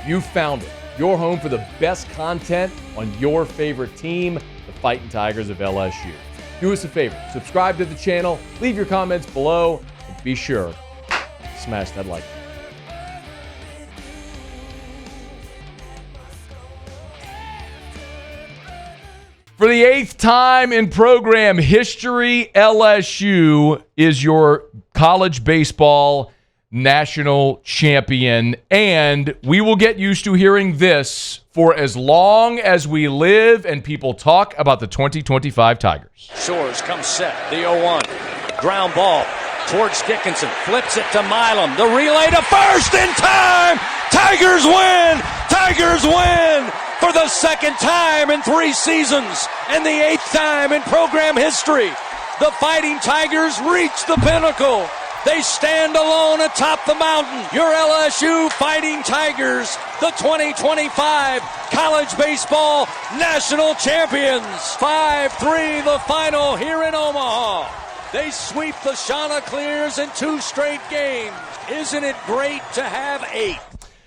You found it. Your home for the best content on your favorite team, the Fighting Tigers of LSU. Do us a favor. Subscribe to the channel. Leave your comments below. And be sure to smash that like button. For the 8th time in program history, LSU is your college baseball national champion, and we will get used to hearing this for as long as we live and people talk about the 2025 Tigers. Shores comes set, the 0-1. Ground ball towards Dickinson, flips it to Milam. The relay to first in time! Tigers win! Tigers win! For the second time in 3 seasons and the 8th time in program history, the Fighting Tigers reach the pinnacle. They stand alone atop the mountain. Your LSU Fighting Tigers, the 2025 college baseball national champions. 5-3 the final here in Omaha. They sweep the Chanticleers in 2 straight games. Isn't it great to have 8?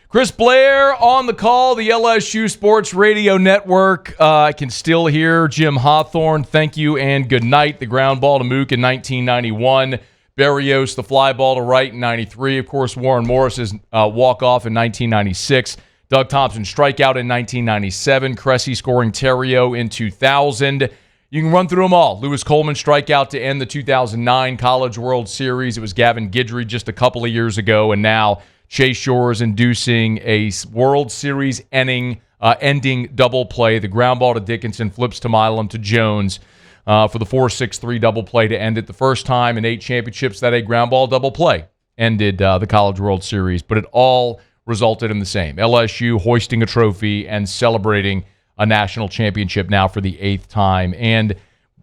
Chris Blair on the call, the LSU Sports Radio Network. I can still hear Jim Hawthorne. Thank you and good night. The ground ball to Mook in 1991. Berrios, the fly ball to Wright in 93. Of course, Warren Morris's walk-off in 1996. Doug Thompson strikeout in 1997. Cressy scoring Terrio in 2000. You can run through them all. Lewis Coleman strikeout to end the 2009 College World Series. It was Gavin Guidry just a couple of years ago, and now Chase Shores inducing a World Series ending double play. The ground ball to Dickinson flips to Milam to Jones for the 4-6-3 double play to end it. The first time in 8 championships that a ground ball double play ended the College World Series. But it all resulted in the same. LSU hoisting a trophy and celebrating a national championship now for the 8th time. And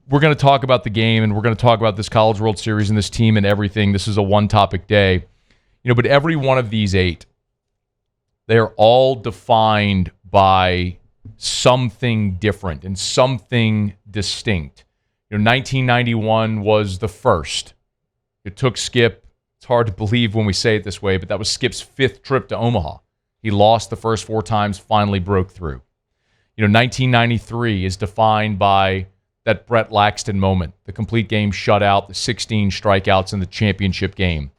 we're going to talk about the game, and we're going to talk about this College World Series and this team and everything. This is a one-topic day. But every one of these 8, they're all defined by something different and something distinct. 1991 was the first. It took Skip, it's hard to believe when we say it this way, but that was Skip's 5th trip to Omaha. He lost the first 4 times, finally broke through. 1993 is defined by that Brett Laxton moment, the complete game shutout, the 16 strikeouts in the championship game.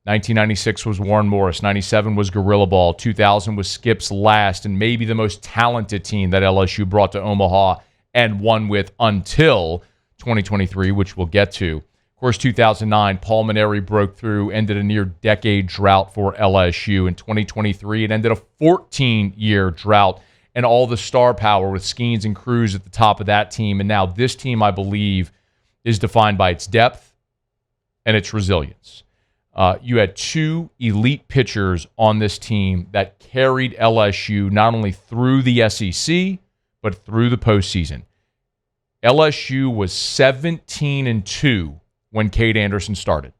1996 was Warren Morris. 97 was Gorilla Ball. 2000 was Skip's last and maybe the most talented team that LSU brought to Omaha and won with until 2023, which we'll get to. Of course, 2009, Paul Maneri broke through, ended a near-decade drought for LSU. In 2023, it ended a 14-year drought and all the star power with Skeens and Cruz at the top of that team. And now this team, I believe, is defined by its depth and its resilience. You had 2 elite pitchers on this team that carried LSU not only through the SEC, but through the postseason. LSU was 17-2 when Cade Anderson started.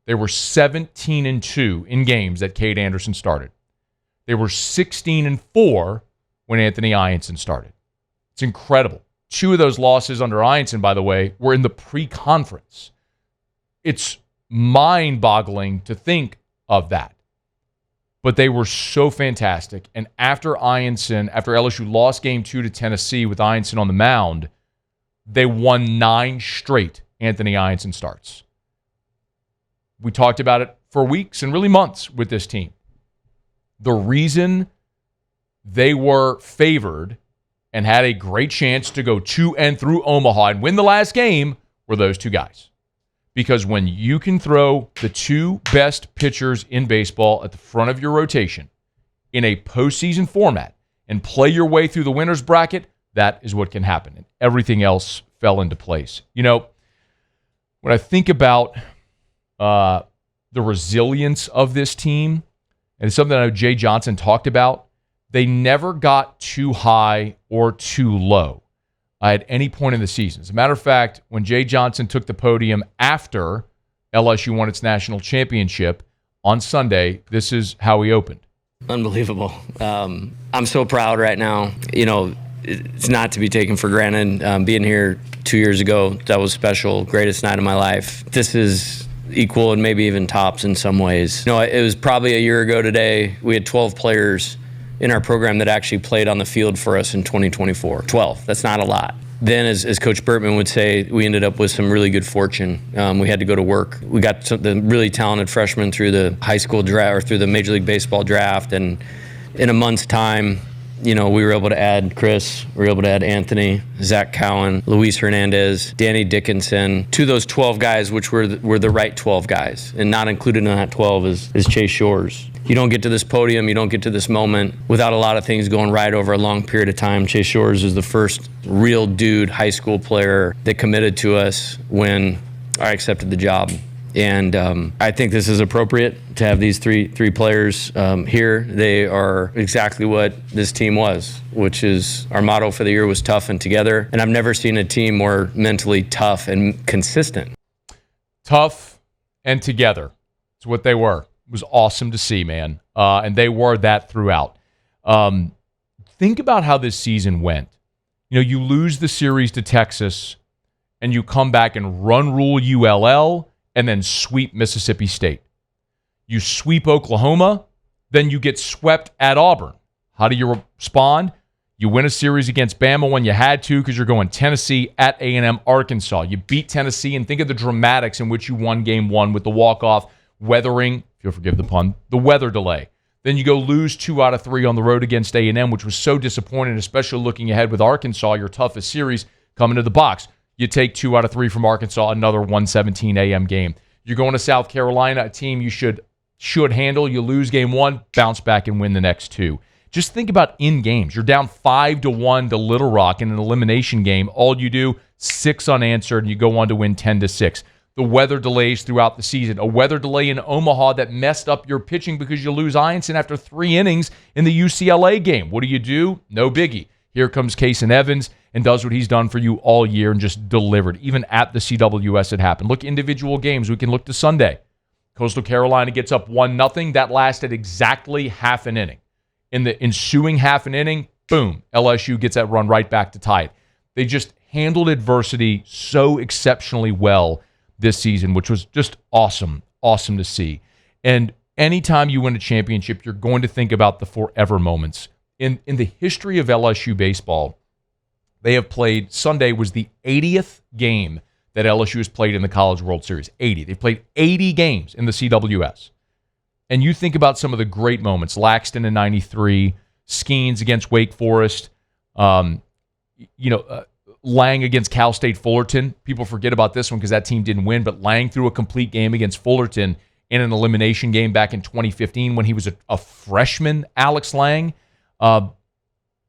They were 17-2 in games that Cade Anderson started. They were 16-4 when Anthony Ianson started. It's incredible. 2 of those losses under Ianson, by the way, were in the pre-conference. It's mind-boggling to think of that. But they were so fantastic. And after LSU lost Game 2 to Tennessee with Ianson on the mound, they won 9 straight Anthony Ianson starts. We talked about it for weeks and really months with this team. The reason they were favored and had a great chance to go to and through Omaha and win the last game were those 2 guys. Because when you can throw the 2 best pitchers in baseball at the front of your rotation in a postseason format and play your way through the winner's bracket, that is what can happen. And everything else fell into place. When I think about the resilience of this team, and it's something I know Jay Johnson talked about, they never got too high or too low at any point in the season. As a matter of fact, when Jay Johnson took the podium after LSU won its national championship on Sunday, this is how he opened. Unbelievable. I'm so proud right now. It's not to be taken for granted. Being here 2 years ago, that was special, greatest night of my life. This is equal and maybe even tops in some ways. It was probably a year ago today. We had 12 players in our program that actually played on the field for us in 2024. 12. That's not a lot. Then, as Coach Burtman would say, we ended up with some really good fortune. We had to go to work. We got the really talented freshmen through the high school draft or through the Major League Baseball draft, and in a month's time, we were able to add Chris, we were able to add Anthony, Zach Cowan, Luis Hernandez, Danny Dickinson, to those 12 guys, which were the right 12 guys. And not included in that 12 is Chase Shores. You don't get to this podium, you don't get to this moment without a lot of things going right over a long period of time. Chase Shores is the first real dude high school player that committed to us when I accepted the job. And I think this is appropriate to have these three players here. They are exactly what this team was, which is our motto for the year was tough and together. And I've never seen a team more mentally tough and consistent. Tough and together. It's what they were. It was awesome to see, man. And they were that throughout. Think about how this season went. You lose the series to Texas, and you come back and run rule ULL, and then sweep Mississippi State. You sweep Oklahoma, then you get swept at Auburn. How do you respond? You win a series against Bama when you had to because you're going Tennessee at A&M Arkansas. You beat Tennessee, and think of the dramatics in which you won game one with the walk-off, weathering, if you'll forgive the pun, the weather delay. Then you go lose 2 out of 3 on the road against A&M, which was so disappointing, especially looking ahead with Arkansas, your toughest series, coming to the box. You take 2 out of 3 from Arkansas, another 1:17 a.m. game. You're going to South Carolina, a team you should handle. You lose game 1, bounce back and win the next 2. Just think about in games. You're down 5-1 to Little Rock in an elimination game. All you do, 6 unanswered, and you go on to win 10-6. The weather delays throughout the season. A weather delay in Omaha that messed up your pitching because you lose Ianson after 3 innings in the UCLA game. What do? No biggie. Here comes Kason Evans and does what he's done for you all year and just delivered. Even at the CWS it happened. Look, individual games. We can look to Sunday. Coastal Carolina gets up 1-0. That lasted exactly half an inning. In the ensuing half an inning, boom, LSU gets that run right back to tie it. They just handled adversity so exceptionally well this season, which was just awesome to see. And anytime you win a championship, you're going to think about the forever moments. In the history of LSU baseball, they have played, Sunday was the 80th game that LSU has played in the College World Series. 80. They've played 80 games in the CWS. And you think about some of the great moments, Laxton in 93, Skeens against Wake Forest, Lang against Cal State Fullerton. People forget about this one because that team didn't win, but Lang threw a complete game against Fullerton in an elimination game back in 2015 when he was a freshman, Alex Lang.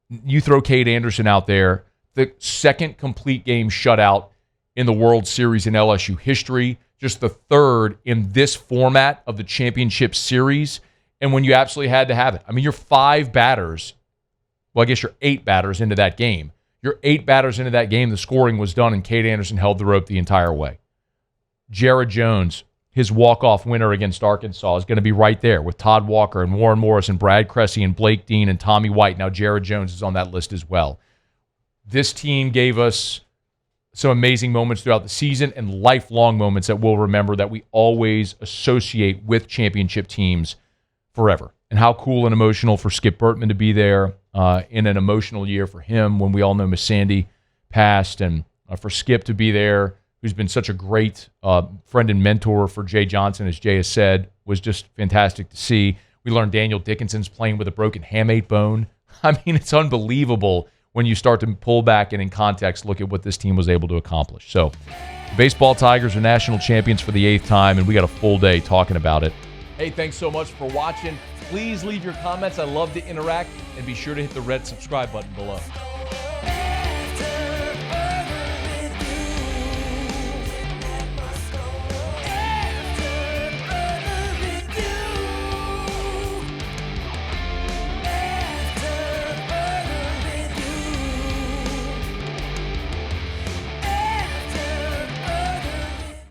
You throw Cade Anderson out there, the second complete game shutout in the World Series in LSU history, just the third in this format of the championship series, and when you absolutely had to have it. I mean, you're 5 batters, well, I guess you're 8 batters into that game. You're 8 batters into that game, the scoring was done, and Cade Anderson held the rope the entire way. Jared Jones, his walk-off winner against Arkansas, is going to be right there with Todd Walker and Warren Morris and Brad Cressy and Blake Dean and Tommy White. Now Jared Jones is on that list as well. This team gave us some amazing moments throughout the season and lifelong moments that we'll remember that we always associate with championship teams forever. And how cool and emotional for Skip Bertman to be there in an emotional year for him when we all know Miss Sandy passed, and for Skip to be there, who's been such a great friend and mentor for Jay Johnson, as Jay has said, was just fantastic to see. We learned Daniel Dickinson's playing with a broken hamate bone. I mean, it's unbelievable when you start to pull back and in context look at what this team was able to accomplish. So, baseball Tigers are national champions for the 8th time, and we got a full day talking about it. Hey, thanks so much for watching. Please leave your comments. I love to interact, and be sure to hit the red subscribe button below.